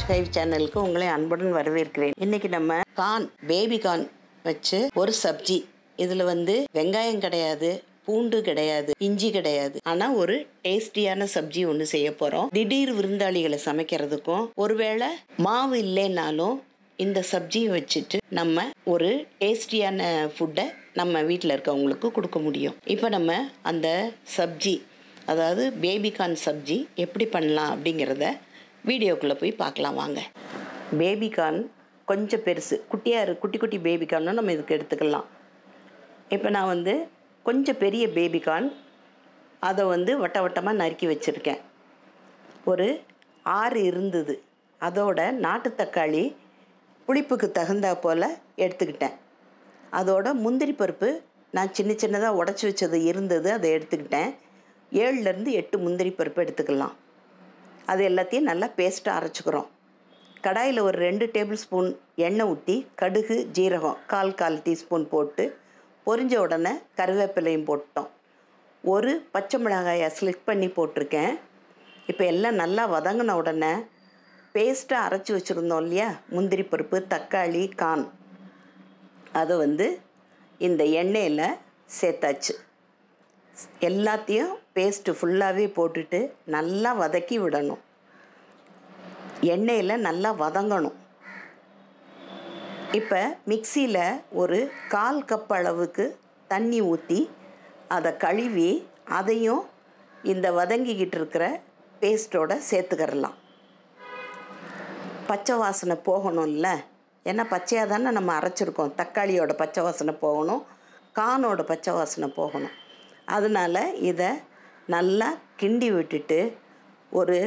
5 சேனலுக்கு உங்களை அன்புடன் வரவேற்கிறேன். இன்னைக்கு நம்ம பேபி கார்ன் வச்சு ஒரு சப்ஜி. இதில் வெங்காயம் கிடையாது, பூண்டு கிடையாது, இஞ்சி கிடையாது. ஆனால் ஒரு டேஸ்டியான சப்ஜி ஒன்று செய்ய போகிறோம். திடீர் விருந்தாளிகளை சமைக்கிறதுக்கும், ஒருவேளை மாவு இல்லைன்னாலும் இந்த சப்ஜியை வச்சுட்டு நம்ம ஒரு டேஸ்டியான ஃபுட்டை நம்ம வீட்டில் இருக்கவங்களுக்கு கொடுக்க முடியும். இப்போ நம்ம அந்த சப்ஜி, அதாவது பேபி கார்ன் சப்ஜி எப்படி பண்ணலாம் அப்படிங்கிறத வீடியோக்குள்ளே போய் பார்க்கலாம் வாங்க. பேபி கார்ன் கொஞ்சம் பெருசு, குட்டி குட்டி பேபி கார்னும் நம்ம இதுக்கு எடுத்துக்கலாம். இப்போ நான் கொஞ்சம் பெரிய பேபி கார்ன் அதை வட்ட வட்டமாக நறுக்கி வச்சுருக்கேன். ஒரு 6 இருந்தது. அதோட நாட்டு தக்காளி புளிப்புக்கு தகுந்தா போல் எடுத்துக்கிட்டேன். அதோட முந்திரி பருப்பு நான் சின்னதாக உடச்சி வச்சது இருந்தது, அதை எடுத்துக்கிட்டேன். 7லேருந்து 8 முந்திரி பருப்பு எடுத்துக்கலாம். அது எல்லாத்தையும் நல்லா பேஸ்ட்டாக அரைச்சிக்கிறோம். கடாயில் ஒரு 2 டேபிள் ஸ்பூன் எண்ணெய் ஊற்றி கடுகு ஜீரகம் கால் டீஸ்பூன் போட்டு பொரிஞ்ச உடனே கருவேப்பிலையும் போட்டோம். ஒரு பச்சை மிளகாயை ஸ்லிட் பண்ணி போட்டிருக்கேன். இப்போ எல்லாம் நல்லா வதங்கின உடனே பேஸ்ட்டாக அரைச்சி வச்சுருந்தோம் இல்லையா, முந்திரி பருப்பு, தக்காளி, கார்ன், அதை இந்த எண்ணெயில் சேர்த்தாச்சு. எல்லாத்தையும் பேஸ்ட்டு ஃபுல்லாகவே போட்டுட்டு நல்லா வதக்கி விடணும். எண்ணெயில் நல்லா வதங்கணும். இப்போ மிக்சியில் ஒரு 1/4 கப் அளவுக்கு தண்ணி ஊற்றி அதை கழுவி அதையும் இந்த வதங்கிக்கிட்டு இருக்கிற பேஸ்ட்டோடு சேர்த்துக்கிறலாம். பச்சை வாசனை போகணும்ல, ஏன்னா பச்சையாக தானே நம்ம அரைச்சிருக்கோம். தக்காளியோட பச்சை வாசனை போகணும், கார்னோட பச்சை வாசனை போகணும். அதனால் இதை நல்லா கிண்டி விட்டுட்டு ஒரு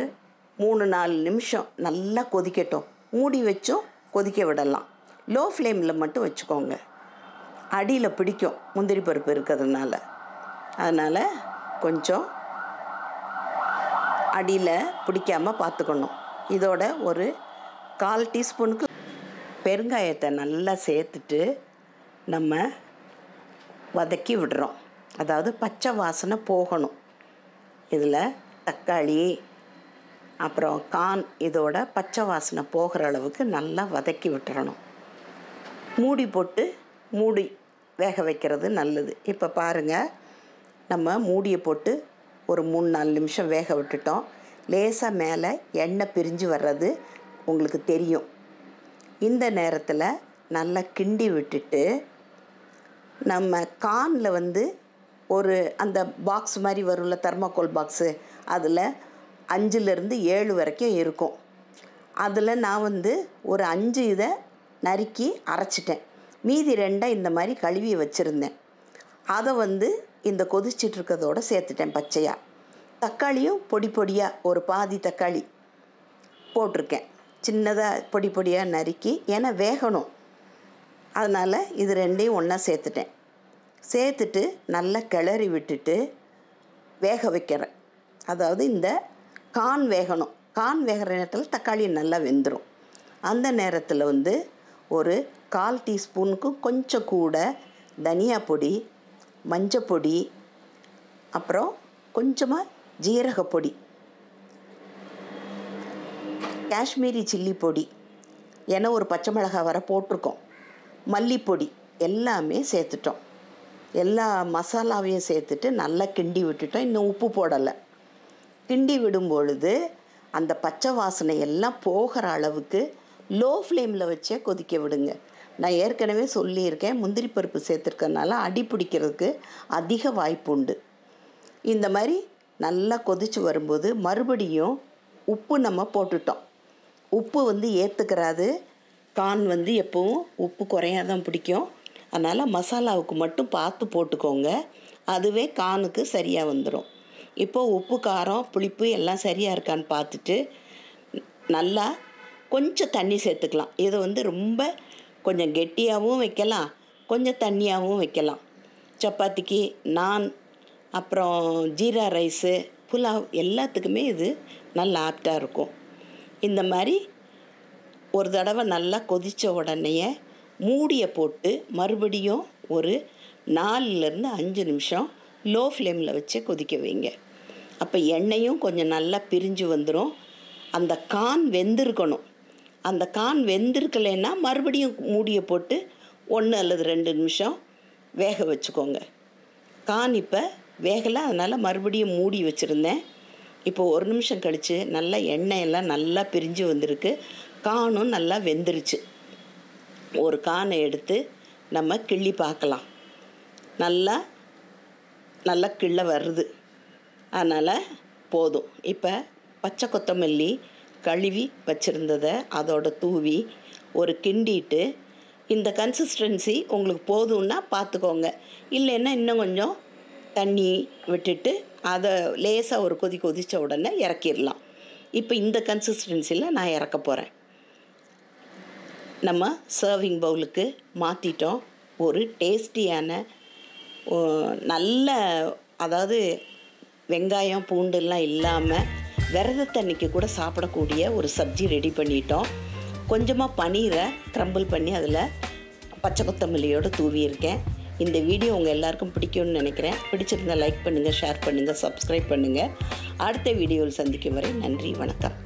3-4 நிமிஷம் நல்லா கொதிக்கட்டும். மூடி வச்சும் கொதிக்க விடலாம். லோ ஃப்ளேமில் மட்டும் வச்சுக்கோங்க, அடியில் பிடிக்கும் முந்திரி பருப்பு இருக்கிறதுனால. அதனால் கொஞ்சம் அடியில் பிடிக்காமல் பார்த்துக்கணும். இதோட ஒரு 1/4 டீஸ்பூனுக்கு பெருங்காயத்தை நல்லா சேர்த்துட்டு நம்ம வதக்கி விடுறோம். அதாவது பச்சை வாசனை போகணும். இதில் தக்காளி அப்புறம் கார்ன் இதோட பச்சை வாசனை போகிற அளவுக்கு நல்லா வதக்கி விட்டுறணும். மூடி வேக வைக்கிறது நல்லது. இப்போ பாருங்கள், நம்ம மூடியை போட்டு ஒரு 3-4 நிமிஷம் வேக விட்டுட்டோம். லேசாக மேலே எண்ணெய் பிரிஞ்சு வர்றது உங்களுக்கு தெரியும். இந்த நேரத்தில் நல்லா கிண்டி விட்டுட்டு நம்ம கார்னில் ஒரு அந்த பாக்ஸ் மாதிரி வரும்ல, தெர்மாக்கோல் பாக்ஸு, அதில் 5லேருந்து 7 வரைக்கும் இருக்கும். அதில் நான் ஒரு 5 இதை நறுக்கி அரைச்சிட்டேன். மீதி 2 இந்த மாதிரி கழுவி வச்சுருந்தேன். அதை இந்த கொதிச்சிட்ருக்கிறதோடு சேர்த்துட்டேன் பச்சையாக. தக்காளியும் பொடியாக ஒரு பாதி தக்காளி போட்டிருக்கேன், சின்னதாக பொடியாக நறுக்கி, ஏன்னா வேகணும். அதனால் இது 2ஐயும் ஒன்றா சேர்த்துட்டு நல்லா கிளறி விட்டுட்டு வேக வைக்கிறேன். அதாவது இந்த கார்ன் வேகணும். கார்ன் வேகிற நேரத்தில் தக்காளி நல்லா வெந்துடும். அந்த நேரத்தில் ஒரு 1/4 டீஸ்பூனுக்கும் கொஞ்சம் கூட தனியா பொடி, மஞ்சப்பொடி, அப்புறம் கொஞ்சமாக ஜீரகப்பொடி, காஷ்மீரி சில்லி பொடி, ஏன்னா ஒரு பச்சை மிளகாய் வர போட்டிருக்கோம், மல்லிப்பொடி எல்லாமே சேர்த்துட்டோம். எல்லா மசாலாவையும் சேர்த்துட்டு நல்லா கிண்டி விட்டுட்டோம். இன்னும் உப்பு போடலை. கிண்டி விடும் பொழுது அந்த பச்சை வாசனை எல்லாம் போகிற அளவுக்கு லோ ஃப்ளேமில் வச்சே கொதிக்க விடுங்க. நான் ஏற்கனவே சொல்லியிருக்கேன், முந்திரி பருப்பு சேர்த்துருக்கறனால அடி பிடிக்கிறதுக்கு அதிக வாய்ப்பு உண்டு. இந்த மாதிரி நல்லா கொதித்து வரும்போது மறுபடியும் உப்பு நம்ம போட்டுட்டோம். உப்பு ஏற்றுக்கிறாது. கார்ன் எப்பவும் உப்பு குறையாதான் பிடிக்கும். அதனால் மசாலாவுக்கு மட்டும் பார்த்து போட்டுக்கோங்க, அதுவே கார்னுக்கு சரியாக வந்துடும். இப்போது உப்பு, காரம், புளிப்பு எல்லாம் சரியாக இருக்கான்னு பார்த்துட்டு நல்லா கொஞ்சம் தண்ணி சேர்த்துக்கலாம். இதை ரொம்ப கொஞ்சம் கெட்டியாகவும் வைக்கலாம், கொஞ்சம் தண்ணியாகவும் வைக்கலாம். சப்பாத்திக்கு, நான், அப்புறம் ஜீரா ரைஸு, புலாவ் எல்லாத்துக்குமே இது நல்லா ஆப்டாக இருக்கும். இந்த மாதிரி ஒரு தடவை நல்லா கொதித்த உடனேயே மூடியை போட்டு மறுபடியும் ஒரு 4லேருந்து 5 நிமிஷம் லோ ஃப்ளேமில் வச்சு கொதிக்க வைங்க. அப்போ எண்ணெயும் கொஞ்சம் நல்லா பிரிஞ்சு வந்துடும். அந்த கார்ன் வெந்திருக்கணும். அந்த கான் வெந்திருக்கலைன்னா மறுபடியும் மூடியை போட்டு 1 அல்லது 2 நிமிஷம் வேக வச்சுக்கோங்க. கான் இப்போ வேகலை, அதனால் மறுபடியும் மூடி வச்சுருந்தேன். இப்போ 1 நிமிஷம் கழித்து நல்லா எண்ணெயெல்லாம் நல்லா பிரிஞ்சு வந்திருக்கு. கானும் நல்லா வெந்துருச்சு. ஒரு கானை எடுத்து நம்ம கிள்ளி பார்க்கலாம். நல்லா கிள்ள வருது, அதனால் போதும். இப்போ பச்சை கொத்தமல்லி கழுவி வச்சுருந்ததை அதோட தூவி ஒரு கிண்டிட்டு, இந்த கன்சிஸ்டன்சி உங்களுக்கு போதும்னா பார்த்துக்கோங்க, இல்லைன்னா இன்னும் கொஞ்சம் தண்ணி விட்டுட்டு அதை லேசாக ஒரு கொதித்த உடனே இறக்கிடலாம். இப்போ இந்த கன்சிஸ்டன்சியில் நான் இறக்க போகிறேன். நம்ம சர்விங் பவுலுக்கு மாற்றிட்டோம். ஒரு டேஸ்டியான நல்ல, அதாவது வெங்காயம் பூண்டுலாம் இல்லாமல் விரதத்தன்னைக்கு கூட சாப்பிடக்கூடிய ஒரு சப்ஜி ரெடி பண்ணிட்டோம். கொஞ்சமாக பன்னீரை க்ரம்பிள் பண்ணி அதில் பச்சை கொத்தமல்லியோடு தூவியிருக்கேன். இந்த வீடியோ உங்கள் எல்லாருக்கும் பிடிக்கும்னு நினைக்கிறேன். பிடிச்சிருந்தால் லைக் பண்ணுங்கள், ஷேர் பண்ணுங்கள், சப்ஸ்கிரைப் பண்ணுங்கள். அடுத்த வீடியோவில் சந்திக்கும் வரை நன்றி, வணக்கம்.